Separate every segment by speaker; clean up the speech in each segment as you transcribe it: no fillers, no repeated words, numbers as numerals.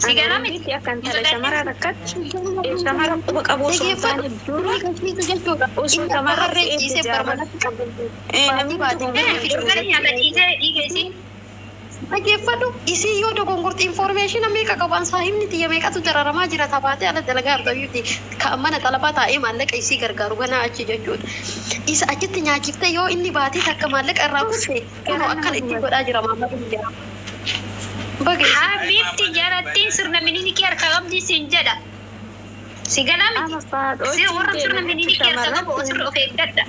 Speaker 1: Sigalami
Speaker 2: dia akan tala shamara rakkat shamara qabu sultan usul shamara
Speaker 1: namni
Speaker 3: Dhaggeeffadhu isii yoo dogongorti information meeqa qaban saahibni xiyya meeqatu dararamaa jira tabaatee ala dalagaa argayyuuti kan mana xalabaa taa'ee maallaqa isii gargaaru ganaa achi jechuudha. Isa achitti nyaachifte yoo inni baatee takka maallaqa irraa kutte kunoo akkan itti godhaa jira maallaqa jira.
Speaker 1: Habibti jarattiin sirna minilikii harka qabdi siin jedha. Sigalami si warra sirna minilikii harka qabu osirra of eeggadha.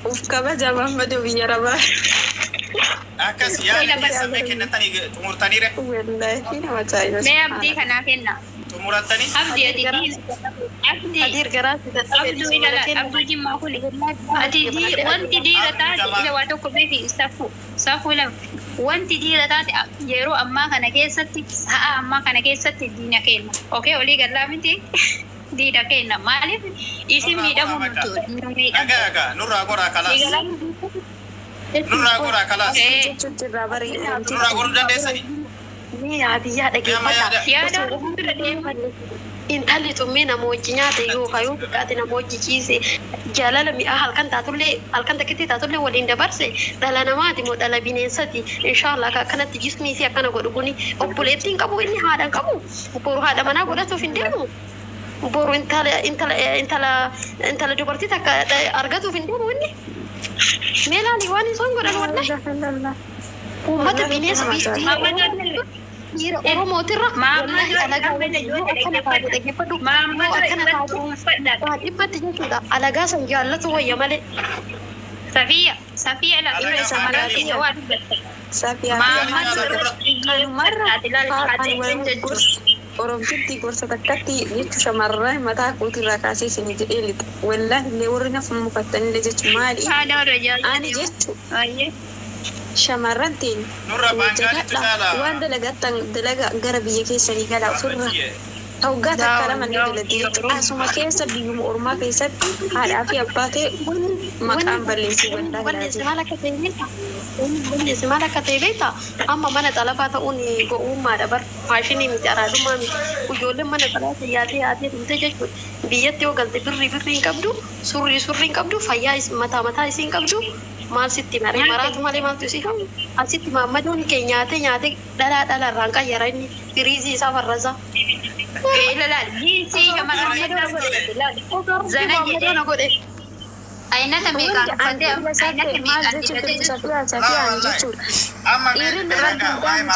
Speaker 2: Uf kabaja Muhammadu biyya rabaa.
Speaker 4: Akkas yaada keessatti kennatanii xumurtaniire.
Speaker 2: Wallahi nama ajaa'iba.
Speaker 1: Mee abdii kanaa kenna.
Speaker 4: Xumuratanii.
Speaker 1: Abdii
Speaker 3: Adir garaasi
Speaker 1: abduu ilala abduu jimmaa kuli ati wanti diira taate ila waa tokko beeki safu ila wanti diira taate yeroo ammaa kana keessatti sa'a ammaa kana keessatti diina kenna okee olii gallaa miti diina kenna maaliif isin miidhamu nutu
Speaker 4: Aga nurraa goraa kalaas. Nurraa goraa kalaas.
Speaker 2: Jirraa barii.
Speaker 4: Nurraa goruu dandeessanii.
Speaker 3: ni yaadiyyaa dhaggeeffadha.
Speaker 1: yaada
Speaker 3: Intalli tummee nama wajji nyaate yoo kayuu buqqaate nama wajji ciise jaalala mi'aa halkan taatullee halkan takkitti taatullee waliin dabarse dhala namaati moo dhala bineensati inshaallah akkanatti jismii fi akkana godhu kuni obboleettiin qabu inni haadhan qabu boru haadha manaa godhatuuf hin deemu boru intala dubartii takka argatuuf hin deemu inni meelaani waan isaan godhan wallahi uummata bineensa Ira Oromootirra dhibbatti jechuudha alagaa san jaallatu wayya malee.
Speaker 1: Safiya la ira isa malaati waa dubbatte.
Speaker 2: Oromtitti gorsa takkatti jechu shamarran mataa kootirraa kaasee isin jedhee lixa. Wallaahi illee warri nafu mufattanillee jechu maali? Ani jechu shamarran tiin waan dalagaa gara biyya keessanii galaa ofirra hoggaa takka lama ni dalagee asuma keessa biyyuma ormaa keessatti haadhaa fi abbaa ta'e maqaan balleessii
Speaker 3: Wanni maal akka ta'e beektaa amma mana xalabaa ta'uun go'ummaadha bar faashinii miti araadummaa miti ijoolleen mana xalabaa yaatee dhumte jechuudha biyyatti yoo galte birrii hin qabdu surrii hin qabdu fayyaa mataa isii hin qabdu maal sitti maree maraatu malee maaltu isii qabu asitti maammadoon kee nyaate dhalaa qayyara inni firiizii isaa farrasaa.
Speaker 1: Ilaal jiisii shamarran
Speaker 3: godhe.
Speaker 1: Ainata meeqaan uffatee ainata meeqaan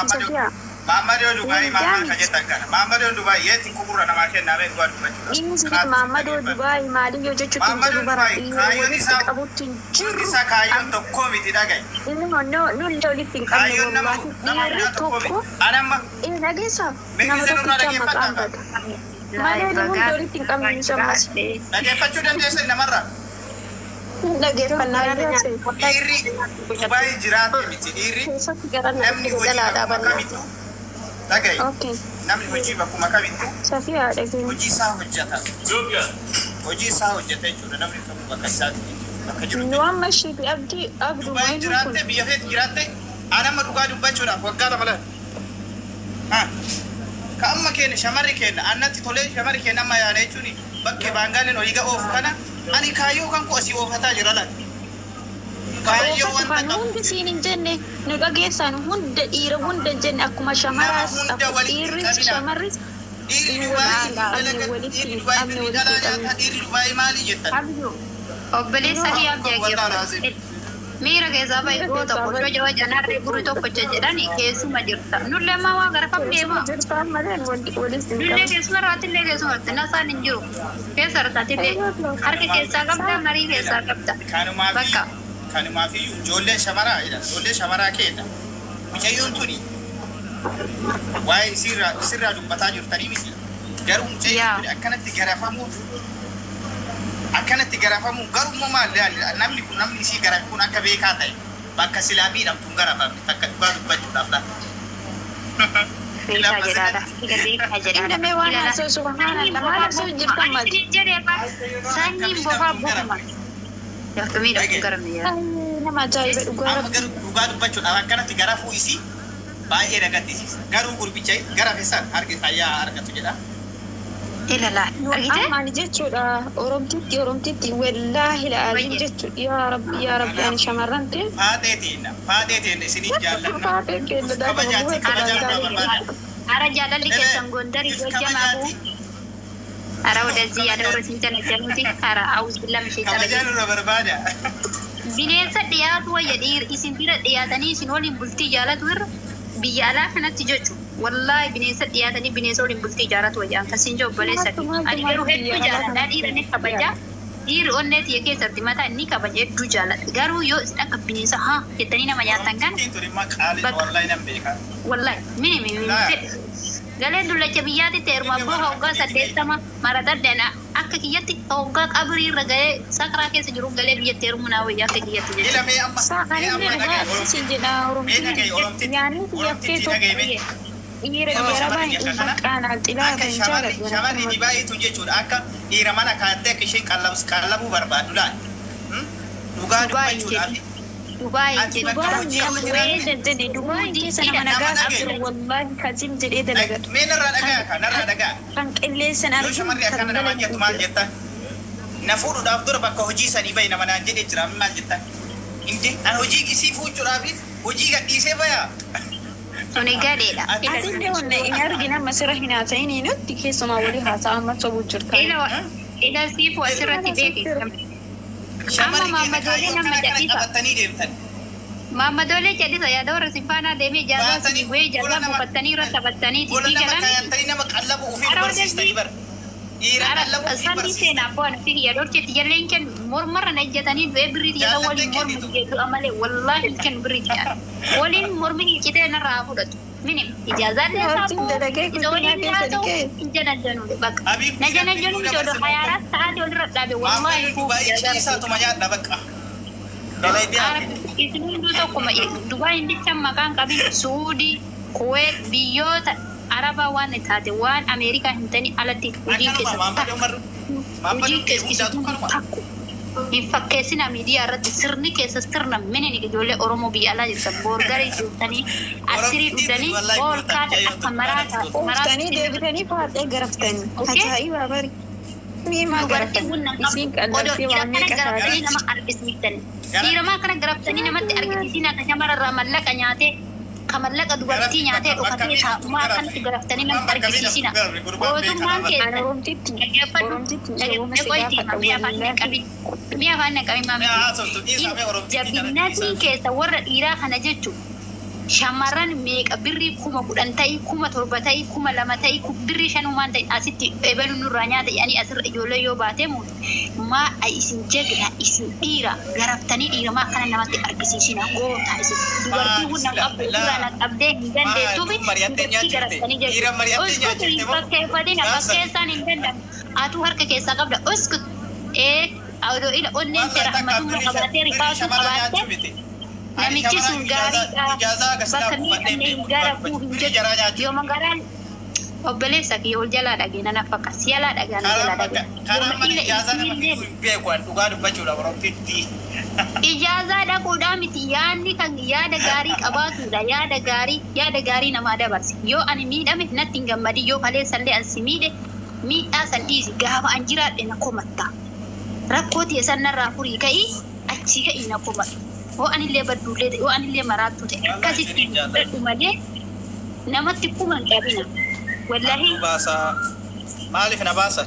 Speaker 4: dibatee Muhammad yoo Dubai Muhammad kajetan kana Muhammad yoo Dubai yetti kubura nama kenna be gwa dubbachudha.
Speaker 2: Inni sirrii Muhammad yoo Dubai maali yoo jechuun jiru bara walitti qabutti jiru.
Speaker 4: Isa kaayyoon tokko miti dhagaye.
Speaker 2: Inni no walitti hin qabne wallahi tokko
Speaker 4: anamma
Speaker 2: dhageessa
Speaker 4: nama tokko maqaan
Speaker 2: bada. Malee nuti walitti hin qabne ni sammas.
Speaker 4: Dhageeffachuu dandeessa namarraa.
Speaker 2: Dhageeffannaa
Speaker 4: dhiirri Dubai jiraate miti dhiirri namni hojii bakkamitti dhagaye namni hojii bakkuma kamittu hojii isaa hojjeta jechuudha namni kamuu bakka isaatti bakka jiru Dubai jiraatte biyya feeti jiraatte anamma dhugaa dubbachuudhaaf waggaa lama lama ka amma keenya shamarri keenya annatti tolee shamarri keenya amma yaada jechuun bakkee baangaaleen olii ga'oof kana ani kaayyoo kan asii oofataa jira laata. Kaayyoo wanta qabu.
Speaker 2: Hundi siin hin jenne nu dhageessan hunda dhiira hunda jenne akkuma shamaraas dhiirris shamarris
Speaker 4: dhiirri Dubaay maali jettan?
Speaker 1: obboleessa dhiyaaf jaageeffatu. Miira keessaa baay'ee goota boddoo jawaa janaarree gurri tokko jedhani keessuma jirta. Nullee ammaa waa gara kam deema? Nullee keessuma irrattillee keessumatti nasaan hin jiru. Keessa irrattillee harka keessaa qabda marii keessaa qabda. Bakka.
Speaker 4: Kanumaafiyyuu ijoolleen shamaraa keenya. Mucayyoon tuni waa'ee sirraa dubbataa jirtanii miti. Garuu mucayyoon akkanatti garafamu garuu maali namni kun namni isii garafe kun akka beekaa ta'e bakka silaa miidhamtuun garafamne takka dhugaa dubbachuudhaaf dha.
Speaker 1: Beekaa jedhaadha.
Speaker 2: Namni waan haasa'u subhaanallah maal haasa'u jirtan maati?
Speaker 1: Sanyiin bofaa bofuma. Yaaftu miidhamtuun garamne yaa.
Speaker 2: Nama ajaa'iba dhugaa
Speaker 4: Amma garuu dhugaa dubbachuudhaaf akkanatti garafuu isii baay'ee dhagattisiisa. Garuu gurbicha gara fesan harki fayyaa argatu jedha.
Speaker 1: Ilala argite
Speaker 2: Amani jechuudha Oromtitti wallaahi la'aaliin jechuudha yaa rabbi ani shamarrante
Speaker 4: faateetiin isinii jaallanna kabajaatti kabajaa barbaada.
Speaker 1: Ara jaalalli keessan gondarii hojjamaabu ara wadazi yaada warasin jana januti ara aus billah mishi
Speaker 4: kabajaa nurra barbaada.
Speaker 1: Bineensa dhiyaatu wayya isin bira dhiyaatanii isin waliin bultii jaalatu irra biyya alaa kanatti jechuudha. Wallahi bineensa dhiyaatanii bineensa waliin bultii jaaratu wayyaa akkasiin jiru obboleessati. Ani garuu hedduu jaaladha dhiira ni kabaja. Dhiirri onneeti yoo keessatti mataa inni kabaja hedduu jaaladha. Garuu yoo isin akka bineensa haa jettanii nama nyaatan kana. Wallahi mini galee dullacha biyyaatti teeruma abboo hoggaa 80 marataddeena akka kiyyatti hoggaa qabrii irra ga'ee sakraa keessa jiru galee biyyatti teeruma naa wayyaa akka kiyyatti
Speaker 4: shamarri baay'eetu jechuudha akka dhiira mana kaattee akka isheen qallabuu barbaadu laal dhugaa dubbachuudhaaf
Speaker 1: Dubai
Speaker 2: keessa nama nagaa qabdu wallahi kajim jedhee dalagatu.
Speaker 4: Mee narraa dhagaa
Speaker 2: Kan qilleessan
Speaker 4: yoo shamarri akkana nama jettu maal jettan? Na fuudhuudhaaf dura bakka hojii sanii bahi nama naan jedhee jira maal jettan? Indi an hojii isii fuudhuudhaaf hojii gadhiisee bayaa.
Speaker 1: Suni gadeedha.
Speaker 2: Atillee wanna inni argina masira hin haasa'inii nutti keessumaa walii haasa'aa amma sobuu jirta.
Speaker 1: Ila siifu asirratti beeksisa. Mama dole jadi saya ada orang simpanah demi jaga si gue jaga buatani rata batani titi jalan. Sandi sena pun sini ya dorce tiga lengken murmur aja tani dua beri tiga wali murmur itu amale wallahi kan beri tiga wali murmur kita narafu dah minim ijazah dia sapu itu wali dia tu ijazah janu bak najana janu jodoh hayarat saat dia udah dah wallahi
Speaker 4: ijazah satu macam dah bak kalau dia
Speaker 1: itu dulu tu kuma Dubai ini cuma makan kami Saudi Kuwait Biot Araba wan itaate wan Amerika hintani alatti hojii keessatti takku hin fakkeessina miidiyaa irratti sirni keessa sirna mini ni ijoollee Oromoo biyya alaa jirtan boorgarii jirtanii asirii dhudhanii ol kaata akka maraata
Speaker 2: Uftanii deebitanii faaxee garaftanii ajaa'ibaa bari. Isiin qal'attee waan meeqa taatee
Speaker 1: nama argisiiftanii dhiiramaa kana garaftanii namatti argisiisin akka shamararraa mallaqa nyaatee kamallaqa dubartii nyaatee dhokatee taa'umaa kanatti garaftanii namatti argisiisina. Gootummaan keessa mi'a afaan naqabii maamillee jabinnatii keessa warra dhiiraa kana jechuun shamarran meeqa birrii 10,000 ta'ii 7,000 ta'ii 2,000 ta'ii birrii 5 ta'ii asitti ebalu nurraa nyaata yaani asirra ijoollee yoo baatee muutu maa isin jegna isin dhiira garaftanii dhiiramaa kana namatti argisiisina goota isin dubartii hunna qabdu duraan qabdee hin dandeettuufi dubartii garaftanii jechuudha bakkeeffadina bakkeessaan hin danda'amu atuu harka keessaa qabda uskut adoo ila onneen tee rahmatummaa qabaatee rifaasuu qabaattee namichi sun gaariidha bakka miidhamne gara kuu hin jedhu yoo magaraan obboleessa kiyya ol jalaa dhageena na fakka si jalaa dhageena jalaa dhageena ijaazaa dhaquudhaa miti yaadni kan yaada gaarii qabaatudha yaada gaarii namaa dabarse yoo ani miidhame natti hin gammadi yoo kaleessallee an si miidhe miidhaa san dhiisi gaafa an jiraadhe na komatta rakkoo ta'e sanarraa furii ka'ii achii ka'ii na komatu oo anillee badduullee oo anillee maraattu ta'e akkasitti dhadhu malee namatti kuman qabina wallahi
Speaker 4: baasa maaliif na baasa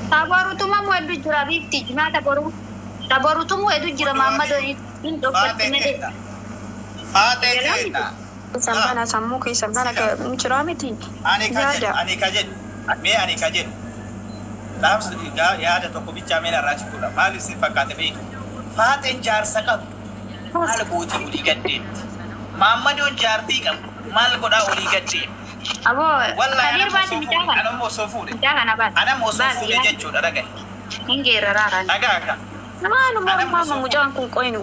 Speaker 1: tabarutuma mu edu jira bifti jima tabarutumu edu jira Muhammad in dokter mede
Speaker 4: Fateh
Speaker 2: Sambana sammu ke sambana ke mucramiti
Speaker 4: ani kajet Labs yaada tokko bicha mena rachudha maali si fakkaate beeku Faateen jaarsa qabu maal gooti olii gaddeetti Muhammadoon jaartii qabu maal godhaa olii gaddeetti
Speaker 1: abo kadir baati mitaka
Speaker 4: ana moosoo fuudhe
Speaker 1: mitaka na baati
Speaker 4: ana moosoo fuudhe jechuudha dhagaye
Speaker 1: hingeera raaran
Speaker 4: dhagaa ka
Speaker 2: nama mucaan kun qoynu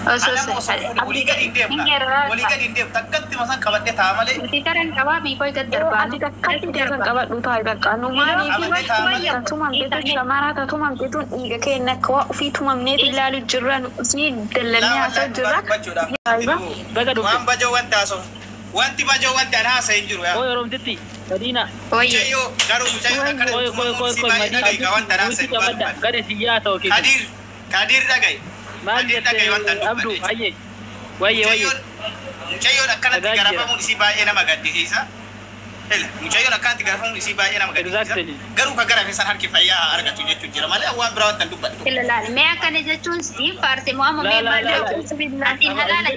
Speaker 4: Walii gadi hin deemu takkatti masaan qabadde ta'a malee.
Speaker 1: Karan qabaa miikoo gaddarbaa.
Speaker 2: Ati takkatti deeman qabadhu taa'e bakka nu maaliif tumamteetu shamaraa ta tumamteetu dhiiga keenya akka waa ofii tumamneet ilaalu jirra si dallannee haasa'u jirra.
Speaker 4: Waan bajoo wanti haasa'u. Wanti bajoo wanti an haasa'e hin jiru.
Speaker 5: Oye Oromtitti Madina.
Speaker 4: Mucayyoo garuu mucayyoo akkana si baay'ee dhagaye wanta an haasa'e.
Speaker 5: Gadi siyyaa ta'u keessa.
Speaker 4: Kadir dhagaye.
Speaker 5: Maal jettee Abdu ayye wayye
Speaker 4: mucayyoon akkanatti garafamuun isii baay'ee nama gaddisiisa. Mucayyoon akkanatti garafamuun isii baay'ee nama gaddisiisa. Garuu kan garafe san harki fayyaa argatu jechuun jira malee waan biraa wanta dubbatu.
Speaker 1: Ilaali mee akkana jechuun si faarse mo'ama mee malee billaati halaala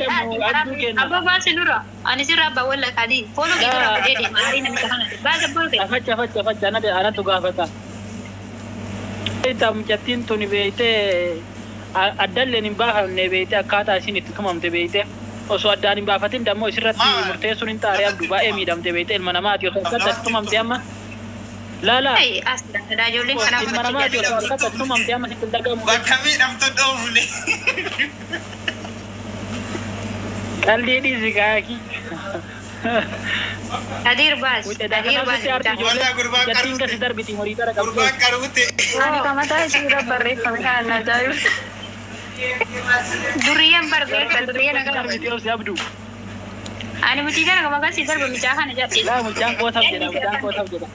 Speaker 1: abba baasi dura ani sirra abba walla kadi foolo dura dede maari namni kana baaga bolke
Speaker 5: facha anatu gaafata. Tam chattin tuni beete addalleen hin baafamne beete akkaataa isin itti tumamte beete osoo addaan hin baafatin dammoo isirratti murteessuun hin taare abdu baay'ee miidhamte beete ilma namaati osoo akkatti tumamte amma laala ilma namaati osoo akkatti tumamte amma sitti dagamu
Speaker 4: bakka miidhamtu dhoofne
Speaker 5: qalbii dhiisi kaaki
Speaker 1: Kadir bas
Speaker 4: wala gurbaan
Speaker 5: jattiin kasi darbiti horii dara qabdu
Speaker 4: gurbaan qaruute
Speaker 2: Ani kamataa ishiirra barreeffame kan ajaa'ibu.
Speaker 1: Duriyan barbeeka duriyan agar
Speaker 5: darbiti obsi abdu
Speaker 1: ani muti kana kama kasi darbu mi jahan jatti
Speaker 5: laa mucaan qoosaaf jedha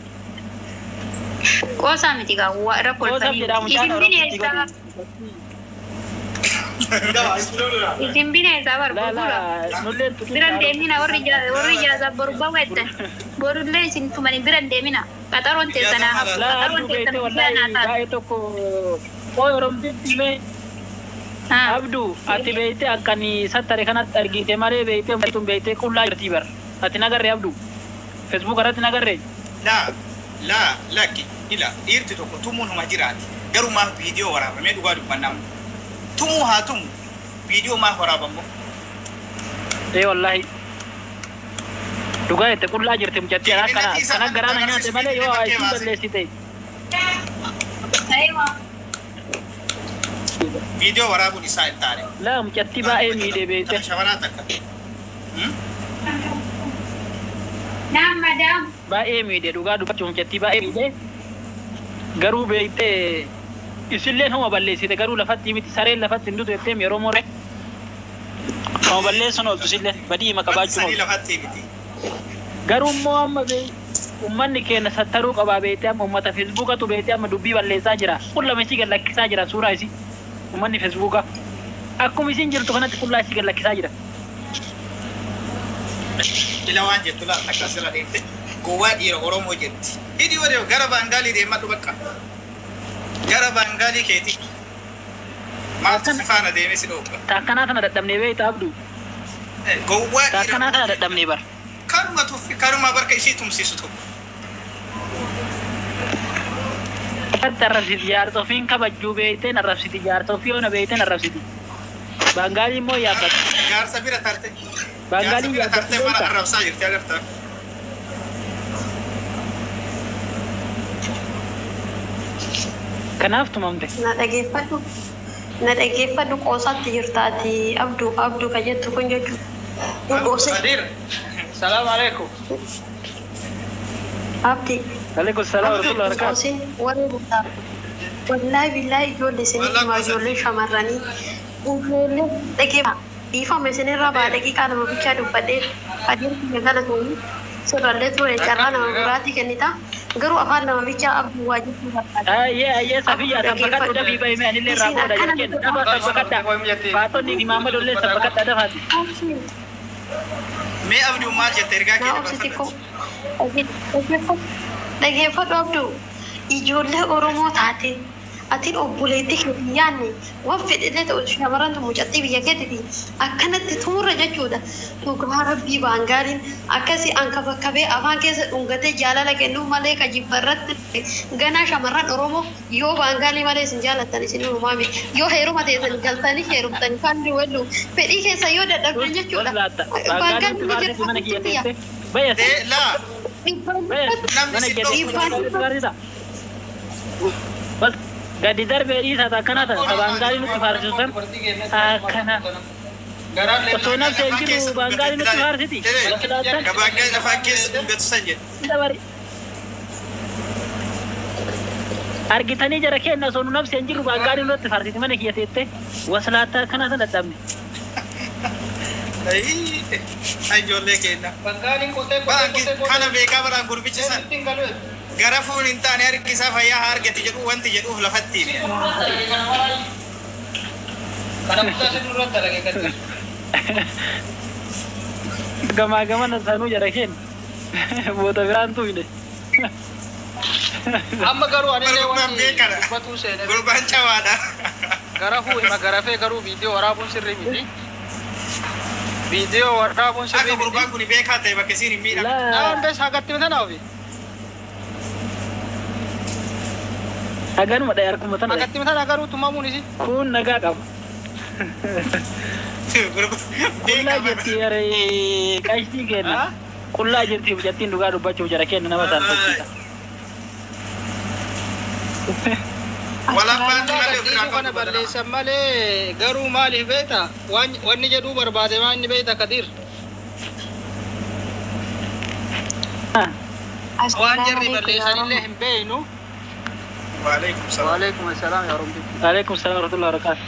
Speaker 1: kosa miti ka wa rakol fani idin bine isa idin bine isa bar biran demina warri jaza borba wette borulle sin tumani biran demina kataron te sana kataron te sana
Speaker 5: baay'ee tokko koy Oromtitti mee Abdu ati beete akkani sattare kanatti argite malee beete tun beete qullaa jirti bar ati nagarre Abdu Facebook irratti nagarre
Speaker 4: lakki ila dhiirti tokko tumuun homa jiraati garuu maaf viidiyoo waraabamee dhugaa dubbannaamu tumuu haa tumu viidiyoo maaf waraabamu
Speaker 5: wallahi dhugaa itti qullaa jirti mucatti kana garaana nyaate malee yoo isin balleessite
Speaker 4: video warabun isa intare
Speaker 5: la mucatti baay'ee miidhe beete
Speaker 4: shabaraa takka
Speaker 1: naam madam
Speaker 5: baay'ee miidhe dhugaa dubbachuu mucatti baay'ee miidhe garuu beete isilleen homa balleessite garuu lafatti miti sareen lafatti hindutu jettee yeroo more homa balleessuun ooltu isilleen badii hima qabaachuun
Speaker 4: ooltu lafatti miti
Speaker 5: garuu immoo amma ummanni keenya sattaruu qabaa beete amma ummata Facebookatu beete amma dubbii balleessaa jira qullama isii gallakkisaa jira suuraa isii ummanni Facebooka akkuma isin jirtu kanatti qullaa isii gallakkisaa jira
Speaker 4: ila waan jettu la akkasira deemte gowwaa dhiira Oromoo jetti hidii wadee gara Baangaalii deemadhu bakka gara Baangaalii keeti maaltu si faana deeme si dhoobba
Speaker 5: taakkanaa tana dadhabnee beeyta Abdu
Speaker 4: gowwaa dhiira
Speaker 5: taakkanaa tana dadhabnee bar
Speaker 4: karuma tuffi karuma barka isii tumsiisu tokko
Speaker 5: arrabsiti jaartofiin kabajjuu beeyteen arrabsiti jaartofii ona beeyteen arrabsiti Baangaalii immoo yaabbatu
Speaker 4: jaarsa bira tarte
Speaker 5: Baangaalii
Speaker 4: yaabbatu mana arrabsaa jirti agarta
Speaker 5: kanaaf tumamte
Speaker 3: na dhageeffadhu qoosaatti jirtaati abdu ka jettu kun jechuudha
Speaker 4: Kadir salaam alaikum
Speaker 3: abdi
Speaker 5: alaikum salaam warahmatullahi wabarakatuh
Speaker 3: warri bultaa wallahi billahi ijoollee isinittima ijoollee shamarranii ijoollee dhageeffa dhiifame isinirraa baa daqiiqaa nama bichaa dubbadhee Kadir kiyya galatoomii sirrallee ture carraa nama biraatii kennita garuu afaan nama bichaa abduu waa jechuu barbaada.
Speaker 5: Ayyee safiyyaa sabbakadhu dafii bahime anillee raafooda jechuudha. Dafa sabbakadha. Faatonni Imaamad ollee sabbakadha dafaati.
Speaker 4: Mee abduu maal jette ergaa kee
Speaker 3: dhageeffadhu abduu ijoollee Oromoo taate atiin obboleetti yaanne waan fedhillee ta'u shamarran mucattii biyya keettiti akkanatti tumurra jechuudha. Dhugaa rabbii Baangaaliin akkasii ankabakkabee afaan keessa dhungatee jaalala kennuu malee ka jibbarratti ganaa shamarran Oromoo yoo Baangaalii malee isin jaalattan isin uumaami yoo heeruma teessan galtanii heerumtanii kan duwwallu fedhii keessa yoo dadhabdan jechuudha. Baangaalii ni jirtu mana kiyyateesse.
Speaker 5: Bayyate
Speaker 4: laa
Speaker 5: mana kiyyateesse. Bas gadi darbee dhiisaa akkana ta'a Baangaalii nutti faarsisan akkana Osoo nafsi hin jiru baangaanii nutti faarsiti. Waslaatan.
Speaker 4: Gabaagee lafaa keessa dhungatu san jedhe.
Speaker 5: Dabari. Argitanii jara kenna osoo nu nafsi hin jiru baangaanii nutti faarsiti mana kiyya teette. Waslaatan kana dadhabne.
Speaker 4: Ijoollee kenna. Kana beekaa baraan gurbichi san. Gara fuun hin taane harkisaa fayyaa argate jedhu wanti jedhuuf lafattiin.
Speaker 5: Gamaa gamana sanuu jara kenna. Boota biraan tuyne.
Speaker 6: Amma garuu ani illee
Speaker 4: Gurbaan
Speaker 6: wanti
Speaker 4: beekadha.
Speaker 6: dubbatuu seene.
Speaker 4: Gurbaan cawaadha.
Speaker 6: Garafuu ima garafee garuu viidiyoo waraabuun sirrii miti. Viidiyoo waraabuun sirrii
Speaker 4: Akka
Speaker 6: miti.
Speaker 4: gurbaan kun beekaa ta'e bakka isiin hin miidhamne.
Speaker 6: Dhaan bees hagatti mitanaa ofi.
Speaker 5: Haganuma dhaya harkuma tana.
Speaker 6: Hagatti mitanaa garuu tumamuun isi.
Speaker 5: Kun nagaa qaba. Qullaa jirti yare qashtii kenna. Qullaa jirti jattiin dhugaa dubbachuuf jara kenna nama saalfachiisa.
Speaker 4: Walabbaan malee
Speaker 6: Dhiisuu
Speaker 4: ofirraa
Speaker 6: kana
Speaker 4: qabu badala.
Speaker 6: balleessan malee garuu maaliif beekta? Wanni jedhuu barbaade maa inni beekta Kadir? Waan jarri balleessanillee hin beeknu.
Speaker 4: Waalaikum salaam.
Speaker 6: Waalaikum assalaam yaa Rabbi.
Speaker 5: Waalaikum salaam warahmatullahi wabarakatuh.